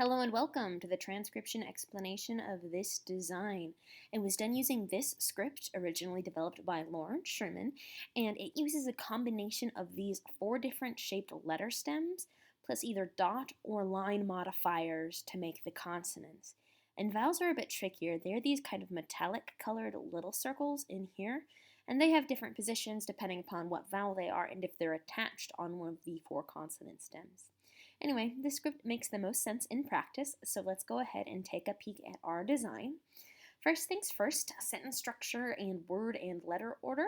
Hello and welcome to the transcription explanation of this design. It was done using this script, originally developed by Loren Sherman, and it uses a combination of these four different shaped letter stems, plus either dot or line modifiers to make the consonants. And vowels are a bit trickier. They're these kind of metallic colored little circles in here, and they have different positions depending upon what vowel they are and if they're attached on one of the four consonant stems. Anyway, this script makes the most sense in practice, so let's go ahead and take a peek at our design. First things first, sentence structure and word and letter order.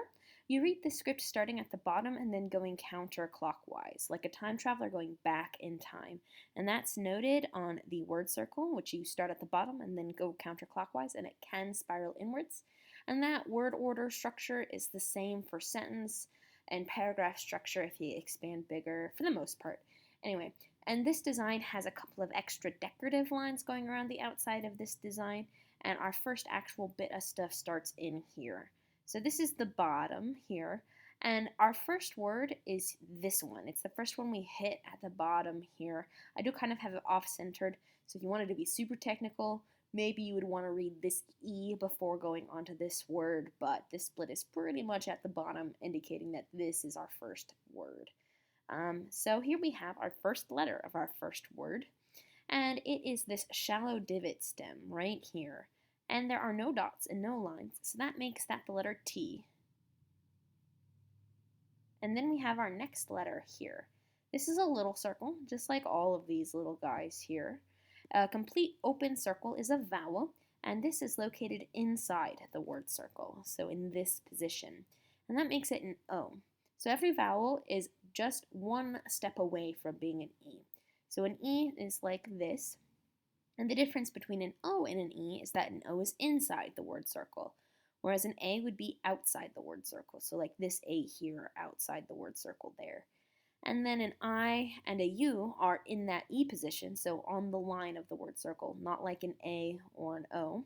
You read the script starting at the bottom and then going counterclockwise, like a time traveler going back in time. And that's noted on the word circle, which you start at the bottom and then go counterclockwise, and it can spiral inwards. And that word order structure is the same for sentence and paragraph structure if you expand bigger, for the most part. Anyway, and this design has a couple of extra decorative lines going around the outside of this design, and our first actual bit of stuff starts in here. So this is the bottom here, and our first word is this one. It's the first one we hit at the bottom here. I do kind of have it off-centered, so if you wanted to be super technical, maybe you would want to read this E before going onto this word, but this split is pretty much at the bottom, indicating that this is our first word. So here we have our first letter of our first word, and it is this shallow divot stem right here. And there are no dots and no lines, so that makes that the letter T. And then we have our next letter here. This is a little circle, just like all of these little guys here. A complete open circle is a vowel, and this is located inside the word circle, so in this position. And that makes it an O. So every vowel is just one step away from being an E. So an E is like this, and the difference between an O and an E is that an O is inside the word circle, whereas an A would be outside the word circle. So like this A here outside the word circle there. And then an I and a U are in that E position, so on the line of the word circle, not like an A or an O.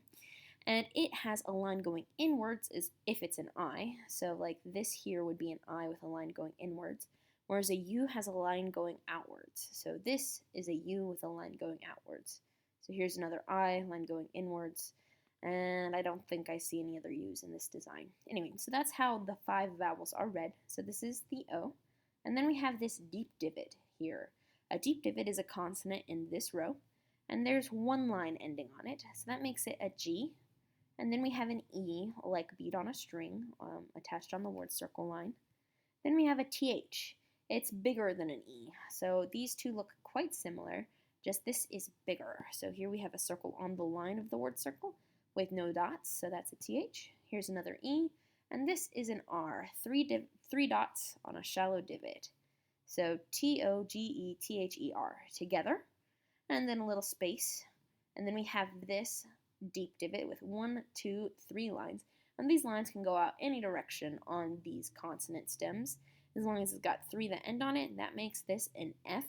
And it has a line going inwards as if it's an I. So like this here would be an I with a line going inwards, whereas a U has a line going outwards. So this is a U with a line going outwards. So here's another I, line going inwards, and I don't think I see any other U's in this design. Anyway, so that's how the 5 vowels are read. So this is the O. And then we have this deep divot here. A deep divot is a consonant in this row, and there's one line ending on it, so that makes it a G. And then we have an E, like bead on a string, attached on the word circle line. Then we have a TH. It's bigger than an E, so these two look quite similar, just this is bigger. So here we have a circle on the line of the word circle with no dots, so that's a TH. Here's another E, and this is an R, three dots on a shallow divot. So T-O-G-E-T-H-E-R together, and then a little space, and then we have this deep divot with 1, 2, 3 lines, and these lines can go out any direction on these consonant stems as long as it's got 3 that end on it. That makes this an F.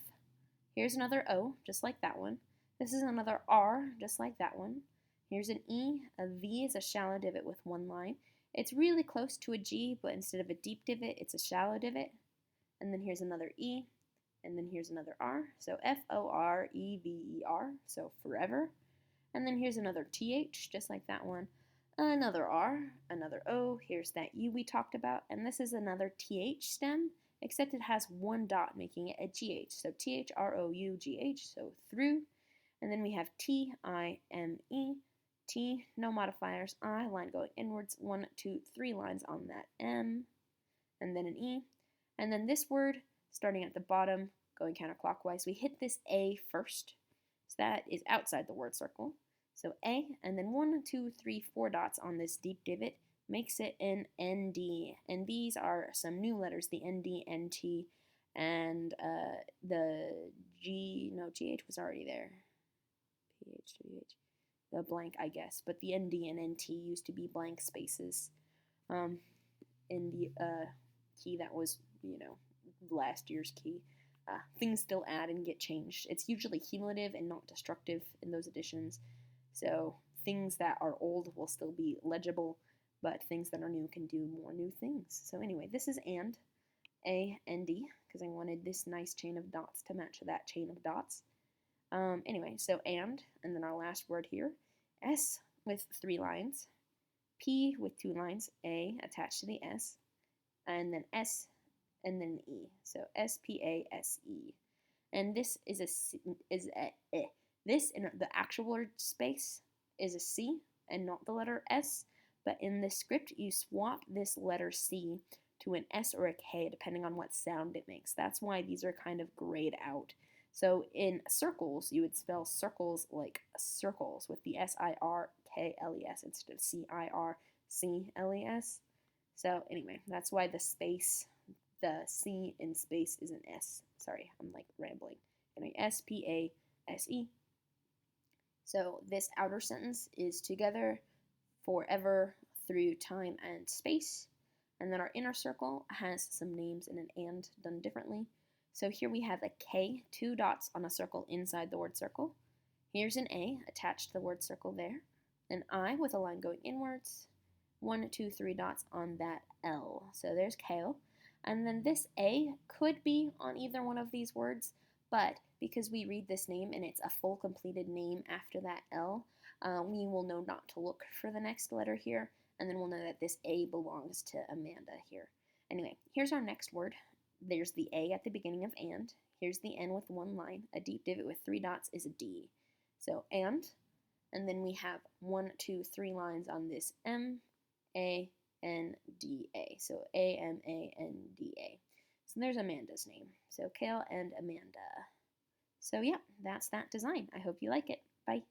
Here's another O, just like that one. This is another R, just like that one. Here's an E. A V is a shallow divot with 1 line. It's really close to a G, but instead of a deep divot, it's a shallow divot. And then here's another E, and then here's another R. So F-O-R-E-V-E-R, so forever. And then here's another TH, just like that one. Another R, another O, here's that U we talked about, and this is another TH stem, except it has 1 dot making it a GH. So T-H-R-O-U-G-H, so through. And then we have T-I-M-E, T, no modifiers, I, line going inwards, 1, 2, 3 lines on that M, and then an E. And then this word, starting at the bottom, going counterclockwise, we hit this A first. So that is outside the word circle. So A, and then 1, 2, 3, 4 dots on this deep divot makes it an ND. And these are some new letters, the ND, NT, and the GH was already there. PH, WH, the blank, I guess. But the ND and NT used to be blank spaces in the key that was, last year's key. Things still add and get changed. It's usually cumulative and not destructive in those editions. So things that are old will still be legible, but things that are new can do more new things. So anyway, this is and, A, N, D, because I wanted this nice chain of dots to match that chain of dots. Anyway, so and then our last word here, S with 3 lines, P with 2 lines, A attached to the S, and then S, and then E. So S-P-A-S-E. And this is this in the actual word space is a C and not the letter S, but in the script you swap this letter C to an S or a K depending on what sound it makes. That's why these are kind of grayed out. So in Sirkles, you would spell circles like circles with the S-I-R-K-L-E-S instead of C-I-R-C-L-E-S. So anyway, that's why the C in space is an S. Sorry, I'm like rambling. Anyway, S-P-A-S-E. So this outer sentence is together forever through time and space. And then our inner circle has some names and an and done differently. So here we have a K, 2 dots on a circle inside the word circle. Here's an A attached to the word circle there. An I with a line going inwards. 1, 2, 3 dots on that L. So there's kale. And then this A could be on either one of these words, but because we read this name and it's a full completed name after that L, we will know not to look for the next letter here, and then we'll know that this A belongs to Amanda here. Anyway, here's our next word. There's the A at the beginning of and. Here's the N with 1 line. A deep divot with 3 dots is a D. So and then we have 1, 2, 3 lines on this M, A, N, D, A. So A, M, A, N, D, A. So there's Amanda's name. So Kale and Amanda. So yeah, that's that design. I hope you like it. Bye.